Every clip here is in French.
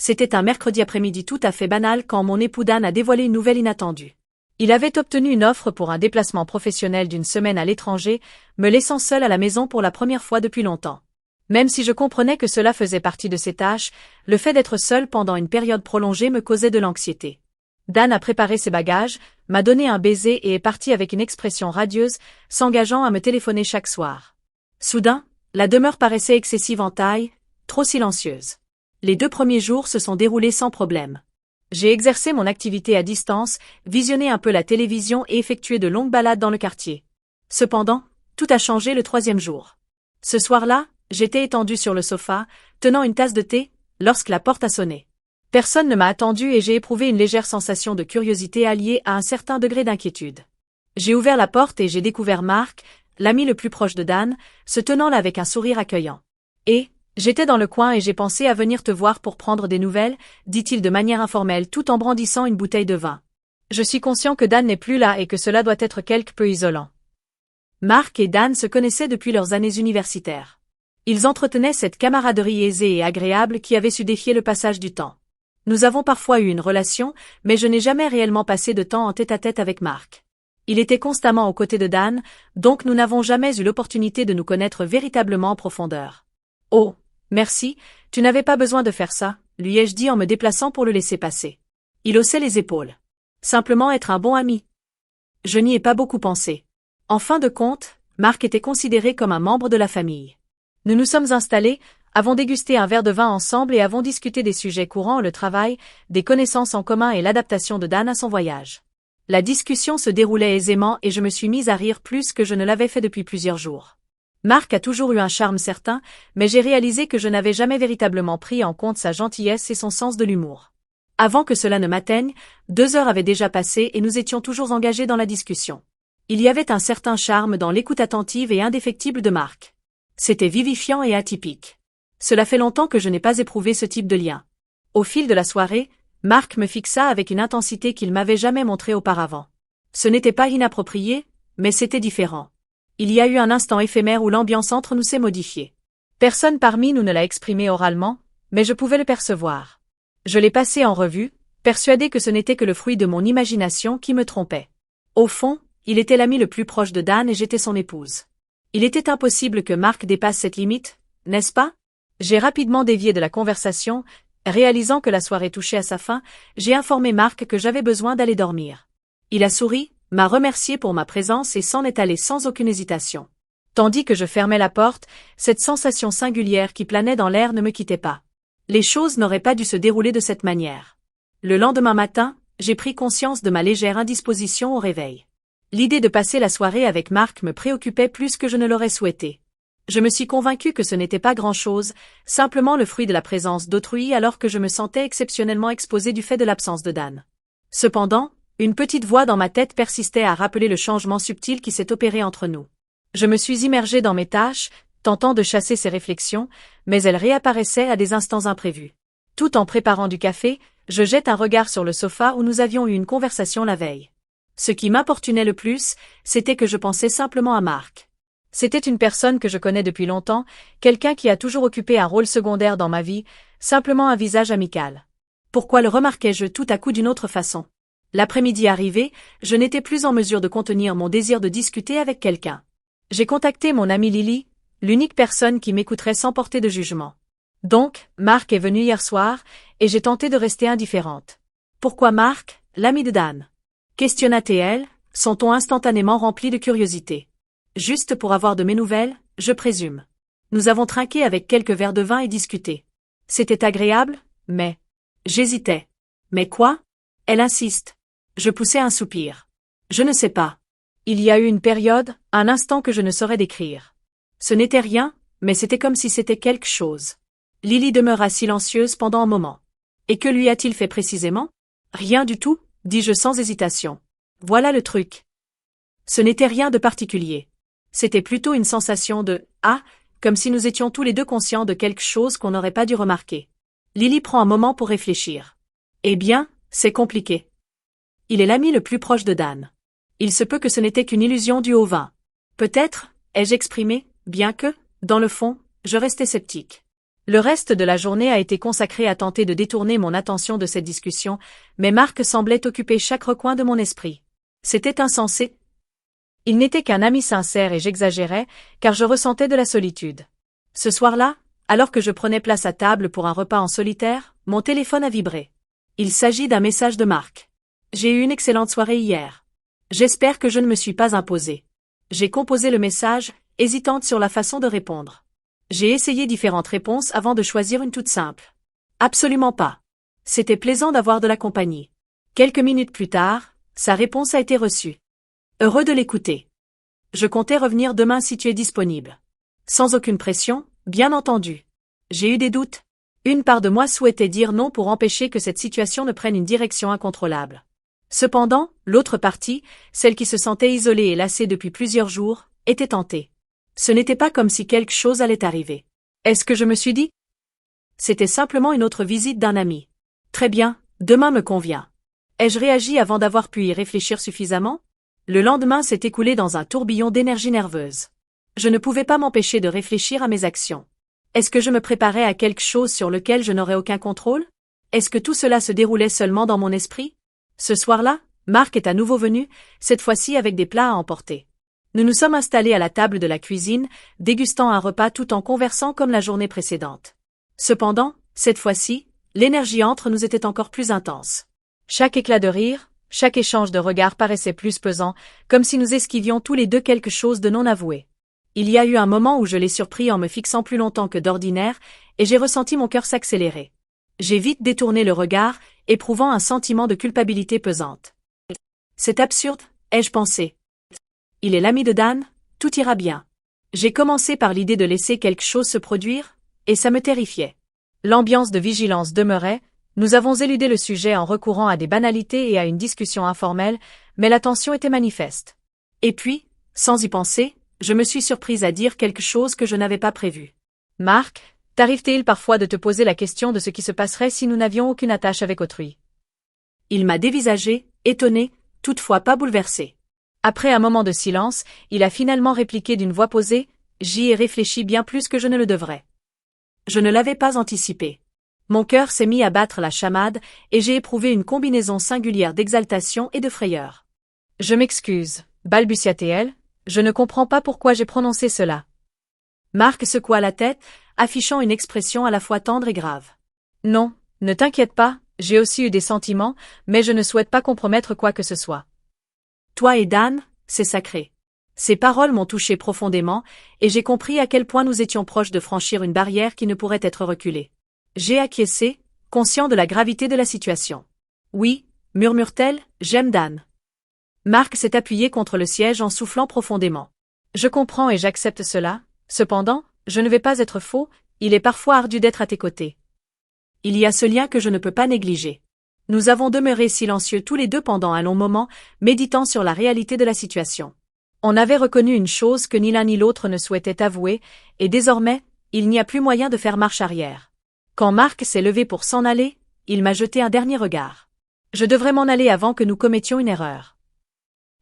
C'était un mercredi après-midi tout à fait banal quand mon époux Dan a dévoilé une nouvelle inattendue. Il avait obtenu une offre pour un déplacement professionnel d'une semaine à l'étranger, me laissant seule à la maison pour la première fois depuis longtemps. Même si je comprenais que cela faisait partie de ses tâches, le fait d'être seule pendant une période prolongée me causait de l'anxiété. Dan a préparé ses bagages, m'a donné un baiser et est parti avec une expression radieuse, s'engageant à me téléphoner chaque soir. Soudain, la demeure paraissait excessive en taille, trop silencieuse. Les 2 premiers jours se sont déroulés sans problème. J'ai exercé mon activité à distance, visionné un peu la télévision et effectué de longues balades dans le quartier. Cependant, tout a changé le 3e jour. Ce soir-là, j'étais étendue sur le sofa, tenant une tasse de thé, lorsque la porte a sonné. Personne ne m'a attendue et j'ai éprouvé une légère sensation de curiosité alliée à un certain degré d'inquiétude. J'ai ouvert la porte et j'ai découvert Marc, l'ami le plus proche de Dan, se tenant là avec un sourire accueillant. Et, j'étais dans le coin et j'ai pensé à venir te voir pour prendre des nouvelles, dit-il de manière informelle tout en brandissant une bouteille de vin. Je suis conscient que Dan n'est plus là et que cela doit être quelque peu isolant. Marc et Dan se connaissaient depuis leurs années universitaires. Ils entretenaient cette camaraderie aisée et agréable qui avait su défier le passage du temps. Nous avons parfois eu une relation, mais je n'ai jamais réellement passé de temps en tête-à-tête avec Marc. Il était constamment aux côtés de Dan, donc nous n'avons jamais eu l'opportunité de nous connaître véritablement en profondeur. Oh, merci, tu n'avais pas besoin de faire ça, lui ai-je dit en me déplaçant pour le laisser passer. Il haussait les épaules. Simplement être un bon ami. Je n'y ai pas beaucoup pensé. En fin de compte, Marc était considéré comme un membre de la famille. Nous nous sommes installés, avons dégusté un verre de vin ensemble et avons discuté des sujets courants, le travail, des connaissances en commun et l'adaptation de Dan à son voyage. La discussion se déroulait aisément et je me suis mise à rire plus que je ne l'avais fait depuis plusieurs jours. Marc a toujours eu un charme certain, mais j'ai réalisé que je n'avais jamais véritablement pris en compte sa gentillesse et son sens de l'humour. Avant que cela ne m'atteigne, 2 heures avaient déjà passé et nous étions toujours engagés dans la discussion. Il y avait un certain charme dans l'écoute attentive et indéfectible de Marc. C'était vivifiant et atypique. Cela fait longtemps que je n'ai pas éprouvé ce type de lien. Au fil de la soirée, Marc me fixa avec une intensité qu'il m'avait jamais montrée auparavant. Ce n'était pas inapproprié, mais c'était différent. Il y a eu un instant éphémère où l'ambiance entre nous s'est modifiée. Personne parmi nous ne l'a exprimé oralement, mais je pouvais le percevoir. Je l'ai passé en revue, persuadé que ce n'était que le fruit de mon imagination qui me trompait. Au fond, il était l'ami le plus proche de Dan et j'étais son épouse. Il était impossible que Marc dépasse cette limite, n'est-ce pas? J'ai rapidement dévié de la conversation, réalisant que la soirée touchait à sa fin, j'ai informé Marc que j'avais besoin d'aller dormir. Il a souri, m'a remercié pour ma présence et s'en est allé sans aucune hésitation. Tandis que je fermais la porte, cette sensation singulière qui planait dans l'air ne me quittait pas. Les choses n'auraient pas dû se dérouler de cette manière. Le lendemain matin, j'ai pris conscience de ma légère indisposition au réveil. L'idée de passer la soirée avec Marc me préoccupait plus que je ne l'aurais souhaité. Je me suis convaincue que ce n'était pas grand-chose, simplement le fruit de la présence d'autrui alors que je me sentais exceptionnellement exposée du fait de l'absence de Dan. Cependant, une petite voix dans ma tête persistait à rappeler le changement subtil qui s'est opéré entre nous. Je me suis immergée dans mes tâches, tentant de chasser ces réflexions, mais elles réapparaissaient à des instants imprévus. Tout en préparant du café, je jette un regard sur le sofa où nous avions eu une conversation la veille. Ce qui m'importunait le plus, c'était que je pensais simplement à Marc. C'était une personne que je connais depuis longtemps, quelqu'un qui a toujours occupé un rôle secondaire dans ma vie, simplement un visage amical. Pourquoi le remarquais-je tout à coup d'une autre façon? L'après-midi arrivé, je n'étais plus en mesure de contenir mon désir de discuter avec quelqu'un. J'ai contacté mon amie Lily, l'unique personne qui m'écouterait sans porter de jugement. Donc, Marc est venu hier soir, et j'ai tenté de rester indifférente. Pourquoi Marc, l'ami de Dan? Questionna-t-elle, son ton instantanément rempli de curiosité. Juste pour avoir de mes nouvelles, je présume. Nous avons trinqué avec quelques verres de vin et discuté. C'était agréable, mais... J'hésitais. Mais quoi? Elle insiste. Je poussai un soupir. Je ne sais pas. Il y a eu une période, un instant que je ne saurais décrire. Ce n'était rien, mais c'était comme si c'était quelque chose. Lily demeura silencieuse pendant un moment. Et que lui a-t-il fait précisément? Rien du tout, dis-je sans hésitation. Voilà le truc. Ce n'était rien de particulier. C'était plutôt une sensation de « ah », comme si nous étions tous les deux conscients de quelque chose qu'on n'aurait pas dû remarquer. Lily prend un moment pour réfléchir. Eh bien, c'est compliqué. Il est l'ami le plus proche de Dan. Il se peut que ce n'était qu'une illusion due au vin. Peut-être, ai-je exprimé, bien que, dans le fond, je restais sceptique. Le reste de la journée a été consacré à tenter de détourner mon attention de cette discussion, mais Marc semblait occuper chaque recoin de mon esprit. C'était insensé. Il n'était qu'un ami sincère et j'exagérais, car je ressentais de la solitude. Ce soir-là, alors que je prenais place à table pour un repas en solitaire, mon téléphone a vibré. Il s'agit d'un message de Marc. J'ai eu une excellente soirée hier. J'espère que je ne me suis pas imposée. J'ai composé le message, hésitante sur la façon de répondre. J'ai essayé différentes réponses avant de choisir une toute simple. Absolument pas. C'était plaisant d'avoir de la compagnie. Quelques minutes plus tard, sa réponse a été reçue. Heureux de l'écouter. Je comptais revenir demain si tu es disponible. Sans aucune pression, bien entendu. J'ai eu des doutes. Une part de moi souhaitait dire non pour empêcher que cette situation ne prenne une direction incontrôlable. Cependant, l'autre partie, celle qui se sentait isolée et lassée depuis plusieurs jours, était tentée. Ce n'était pas comme si quelque chose allait arriver. Est-ce que je me suis dit? C'était simplement une autre visite d'un ami. Très bien, demain me convient. Ai-je réagi avant d'avoir pu y réfléchir suffisamment? Le lendemain s'est écoulé dans un tourbillon d'énergie nerveuse. Je ne pouvais pas m'empêcher de réfléchir à mes actions. Est-ce que je me préparais à quelque chose sur lequel je n'aurais aucun contrôle? Est-ce que tout cela se déroulait seulement dans mon esprit? Ce soir-là, Marc est à nouveau venu, cette fois-ci avec des plats à emporter. Nous nous sommes installés à la table de la cuisine, dégustant un repas tout en conversant comme la journée précédente. Cependant, cette fois-ci, l'énergie entre nous était encore plus intense. Chaque éclat de rire, chaque échange de regards paraissait plus pesant, comme si nous esquivions tous les deux quelque chose de non avoué. Il y a eu un moment où je l'ai surpris en me fixant plus longtemps que d'ordinaire, et j'ai ressenti mon cœur s'accélérer. J'ai vite détourné le regard, éprouvant un sentiment de culpabilité pesante. C'est absurde, ai-je pensé. Il est l'ami de Dan, tout ira bien. J'ai commencé par l'idée de laisser quelque chose se produire, et ça me terrifiait. L'ambiance de vigilance demeurait, nous avons éludé le sujet en recourant à des banalités et à une discussion informelle, mais la tension était manifeste. Et puis, sans y penser, je me suis surprise à dire quelque chose que je n'avais pas prévu. Marc, t'arrive-t-il parfois de te poser la question de ce qui se passerait si nous n'avions aucune attache avec autrui? Il m'a dévisagé, étonné, toutefois pas bouleversé. Après un moment de silence, il a finalement répliqué d'une voix posée, « J'y ai réfléchi bien plus que je ne le devrais. » Je ne l'avais pas anticipé. Mon cœur s'est mis à battre la chamade, et j'ai éprouvé une combinaison singulière d'exaltation et de frayeur. « Je m'excuse, » balbutia-t-elle, « je ne comprends pas pourquoi j'ai prononcé cela. » Marc secoua la tête, affichant une expression à la fois tendre et grave. « Non, ne t'inquiète pas, j'ai aussi eu des sentiments, mais je ne souhaite pas compromettre quoi que ce soit. » Toi et Dan, c'est sacré. Ces paroles m'ont touché profondément, et j'ai compris à quel point nous étions proches de franchir une barrière qui ne pourrait être reculée. J'ai acquiescé, conscient de la gravité de la situation. Oui, murmure-t-elle, j'aime Dan. Marc s'est appuyé contre le siège en soufflant profondément. Je comprends et j'accepte cela, cependant, je ne vais pas être faux, il est parfois ardu d'être à tes côtés. Il y a ce lien que je ne peux pas négliger. Nous avons demeuré silencieux tous les deux pendant un long moment, méditant sur la réalité de la situation. On avait reconnu une chose que ni l'un ni l'autre ne souhaitait avouer, et désormais, il n'y a plus moyen de faire marche arrière. Quand Marc s'est levé pour s'en aller, il m'a jeté un dernier regard. Je devrais m'en aller avant que nous commettions une erreur.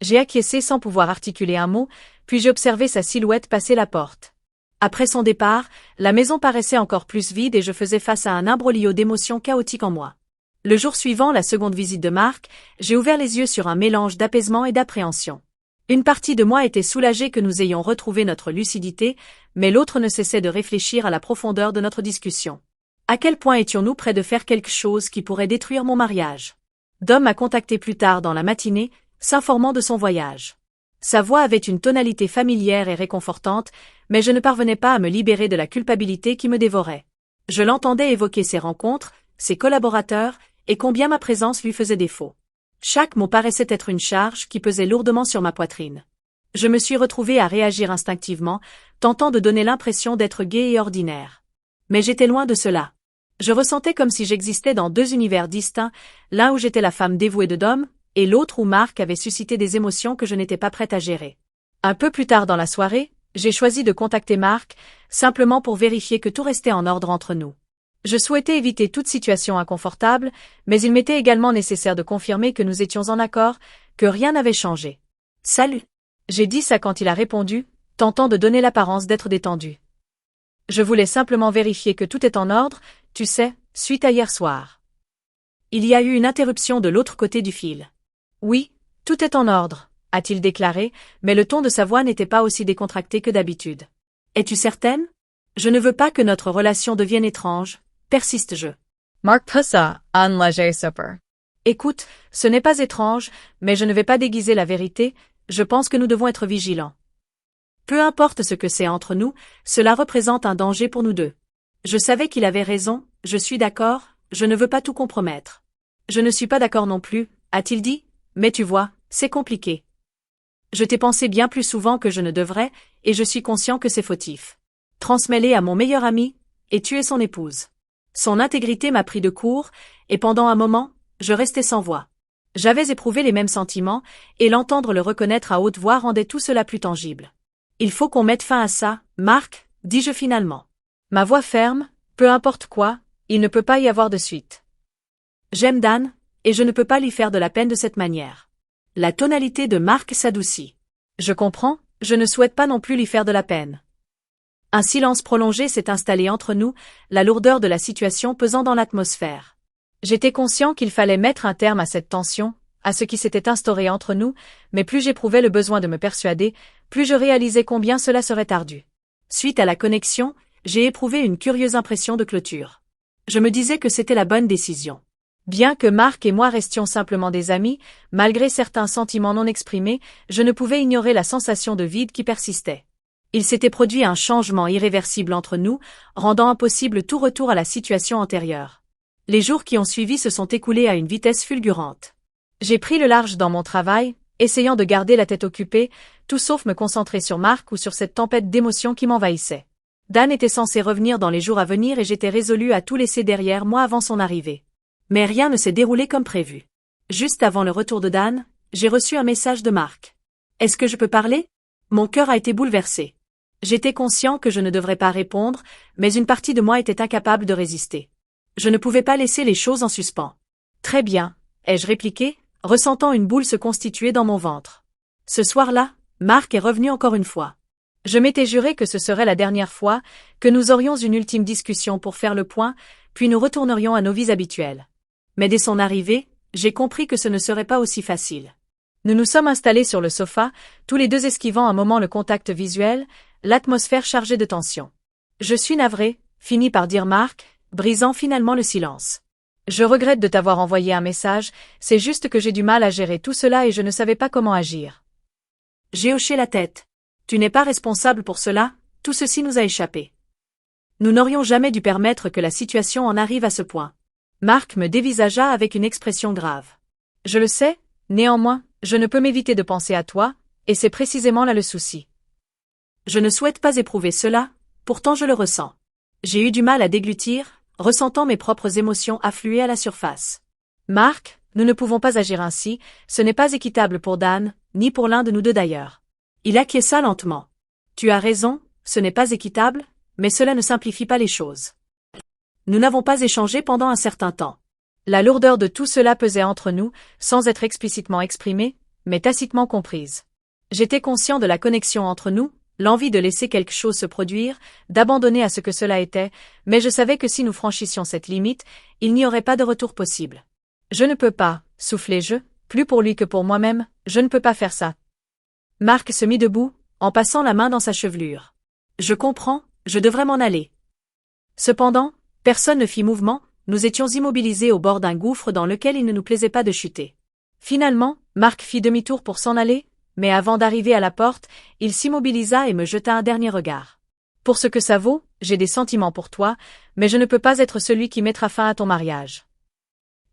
J'ai acquiescé sans pouvoir articuler un mot, puis j'ai observé sa silhouette passer la porte. Après son départ, la maison paraissait encore plus vide et je faisais face à un imbroglio d'émotions chaotiques en moi. Le jour suivant la seconde visite de Marc, j'ai ouvert les yeux sur un mélange d'apaisement et d'appréhension. Une partie de moi était soulagée que nous ayons retrouvé notre lucidité, mais l'autre ne cessait de réfléchir à la profondeur de notre discussion. À quel point étions-nous près de faire quelque chose qui pourrait détruire mon mariage? Dom m'a contacté plus tard dans la matinée, s'informant de son voyage. Sa voix avait une tonalité familière et réconfortante, mais je ne parvenais pas à me libérer de la culpabilité qui me dévorait. Je l'entendais évoquer ses rencontres, ses collaborateurs, et combien ma présence lui faisait défaut. Chaque mot paraissait être une charge qui pesait lourdement sur ma poitrine. Je me suis retrouvée à réagir instinctivement, tentant de donner l'impression d'être gaie et ordinaire. Mais j'étais loin de cela. Je ressentais comme si j'existais dans deux univers distincts, l'un où j'étais la femme dévouée de Dom, et l'autre où Marc avait suscité des émotions que je n'étais pas prête à gérer. Un peu plus tard dans la soirée, j'ai choisi de contacter Marc, simplement pour vérifier que tout restait en ordre entre nous. Je souhaitais éviter toute situation inconfortable, mais il m'était également nécessaire de confirmer que nous étions en accord, que rien n'avait changé. « Salut !» J'ai dit ça quand il a répondu, tentant de donner l'apparence d'être détendu. Je voulais simplement vérifier que tout est en ordre, tu sais, suite à hier soir. Il y a eu une interruption de l'autre côté du fil. Oui, tout est en ordre, a-t-il déclaré, mais le ton de sa voix n'était pas aussi décontracté que d'habitude. Es-tu certaine? Je ne veux pas que notre relation devienne étrange, persiste-je. Mark pusa, un léger soupir. Écoute, ce n'est pas étrange, mais je ne vais pas déguiser la vérité, je pense que nous devons être vigilants. Peu importe ce que c'est entre nous, cela représente un danger pour nous deux. Je savais qu'il avait raison, je suis d'accord, je ne veux pas tout compromettre. Je ne suis pas d'accord non plus, a-t-il dit, mais tu vois, c'est compliqué. Je t'ai pensé bien plus souvent que je ne devrais, et je suis conscient que c'est fautif. Transmets-les à mon meilleur ami, et tu es son épouse. Son intégrité m'a pris de court, et pendant un moment, je restais sans voix. J'avais éprouvé les mêmes sentiments, et l'entendre le reconnaître à haute voix rendait tout cela plus tangible. Il faut qu'on mette fin à ça, Mark, dis-je finalement. Ma voix ferme, peu importe quoi, il ne peut pas y avoir de suite. J'aime Dan, et je ne peux pas lui faire de la peine de cette manière. La tonalité de Mark s'adoucit. Je comprends, je ne souhaite pas non plus lui faire de la peine. Un silence prolongé s'est installé entre nous, la lourdeur de la situation pesant dans l'atmosphère. J'étais conscient qu'il fallait mettre un terme à cette tension, à ce qui s'était instauré entre nous, mais plus j'éprouvais le besoin de me persuader, plus je réalisais combien cela serait ardu. Suite à la connexion, j'ai éprouvé une curieuse impression de clôture. Je me disais que c'était la bonne décision. Bien que Mark et moi restions simplement des amis, malgré certains sentiments non exprimés, je ne pouvais ignorer la sensation de vide qui persistait. Il s'était produit un changement irréversible entre nous, rendant impossible tout retour à la situation antérieure. Les jours qui ont suivi se sont écoulés à une vitesse fulgurante. J'ai pris le large dans mon travail, essayant de garder la tête occupée, tout sauf me concentrer sur Mark ou sur cette tempête d'émotions qui m'envahissait. Dan était censé revenir dans les jours à venir et j'étais résolu à tout laisser derrière moi avant son arrivée. Mais rien ne s'est déroulé comme prévu. Juste avant le retour de Dan, j'ai reçu un message de Mark. Est-ce que je peux parler? Mon cœur a été bouleversé. J'étais conscient que je ne devrais pas répondre, mais une partie de moi était incapable de résister. Je ne pouvais pas laisser les choses en suspens. Très bien, ai-je répliqué, ressentant une boule se constituer dans mon ventre. Ce soir-là, Mark est revenu encore une fois. Je m'étais juré que ce serait la dernière fois, que nous aurions une ultime discussion pour faire le point, puis nous retournerions à nos vies habituelles. Mais dès son arrivée, j'ai compris que ce ne serait pas aussi facile. Nous nous sommes installés sur le sofa, tous les deux esquivant un moment le contact visuel, l'atmosphère chargée de tension. Je suis navré, finit par dire Mark, brisant finalement le silence. Je regrette de t'avoir envoyé un message, c'est juste que j'ai du mal à gérer tout cela et je ne savais pas comment agir. J'ai hoché la tête. Tu n'es pas responsable pour cela, tout ceci nous a échappé. Nous n'aurions jamais dû permettre que la situation en arrive à ce point. Mark me dévisagea avec une expression grave. Je le sais, néanmoins, je ne peux m'éviter de penser à toi, et c'est précisément là le souci. Je ne souhaite pas éprouver cela, pourtant je le ressens. J'ai eu du mal à déglutir, ressentant mes propres émotions affluer à la surface. Mark, nous ne pouvons pas agir ainsi, ce n'est pas équitable pour Dan, ni pour l'un de nous deux d'ailleurs. Il acquiesça lentement. Tu as raison, ce n'est pas équitable, mais cela ne simplifie pas les choses. Nous n'avons pas échangé pendant un certain temps. La lourdeur de tout cela pesait entre nous, sans être explicitement exprimée, mais tacitement comprise. J'étais conscient de la connexion entre nous, l'envie de laisser quelque chose se produire, d'abandonner à ce que cela était, mais je savais que si nous franchissions cette limite, il n'y aurait pas de retour possible. Je ne peux pas, soufflai-je, plus pour lui que pour moi-même, je ne peux pas faire ça. Mark se mit debout, en passant la main dans sa chevelure. Je comprends, je devrais m'en aller. Cependant, personne ne fit mouvement, nous étions immobilisés au bord d'un gouffre dans lequel il ne nous plaisait pas de chuter. Finalement, Mark fit demi-tour pour s'en aller, mais avant d'arriver à la porte, il s'immobilisa et me jeta un dernier regard. Pour ce que ça vaut, j'ai des sentiments pour toi, mais je ne peux pas être celui qui mettra fin à ton mariage.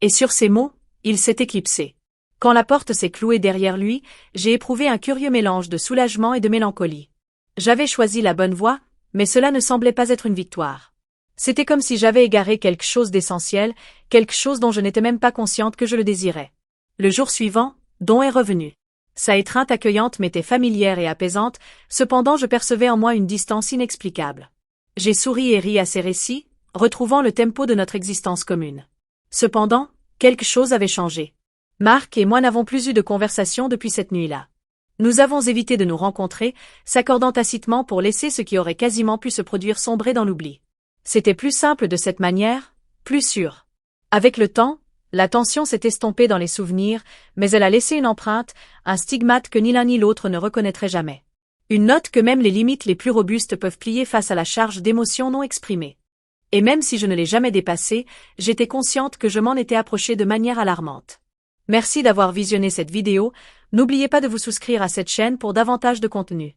Et sur ces mots, il s'est éclipsé. Quand la porte s'est clouée derrière lui, j'ai éprouvé un curieux mélange de soulagement et de mélancolie. J'avais choisi la bonne voie, mais cela ne semblait pas être une victoire. C'était comme si j'avais égaré quelque chose d'essentiel, quelque chose dont je n'étais même pas consciente que je le désirais. Le jour suivant, Don est revenu. Sa étreinte accueillante m'était familière et apaisante, cependant je percevais en moi une distance inexplicable. J'ai souri et ri à ses récits, retrouvant le tempo de notre existence commune. Cependant, quelque chose avait changé. Mark et moi n'avons plus eu de conversation depuis cette nuit-là. Nous avons évité de nous rencontrer, s'accordant tacitement pour laisser ce qui aurait quasiment pu se produire sombrer dans l'oubli. C'était plus simple de cette manière, plus sûr. Avec le temps, la tension s'est estompée dans les souvenirs, mais elle a laissé une empreinte, un stigmate que ni l'un ni l'autre ne reconnaîtrait jamais. Une note que même les limites les plus robustes peuvent plier face à la charge d'émotions non exprimées. Et même si je ne l'ai jamais dépassée, j'étais consciente que je m'en étais approchée de manière alarmante. Merci d'avoir visionné cette vidéo, n'oubliez pas de vous souscrire à cette chaîne pour davantage de contenu.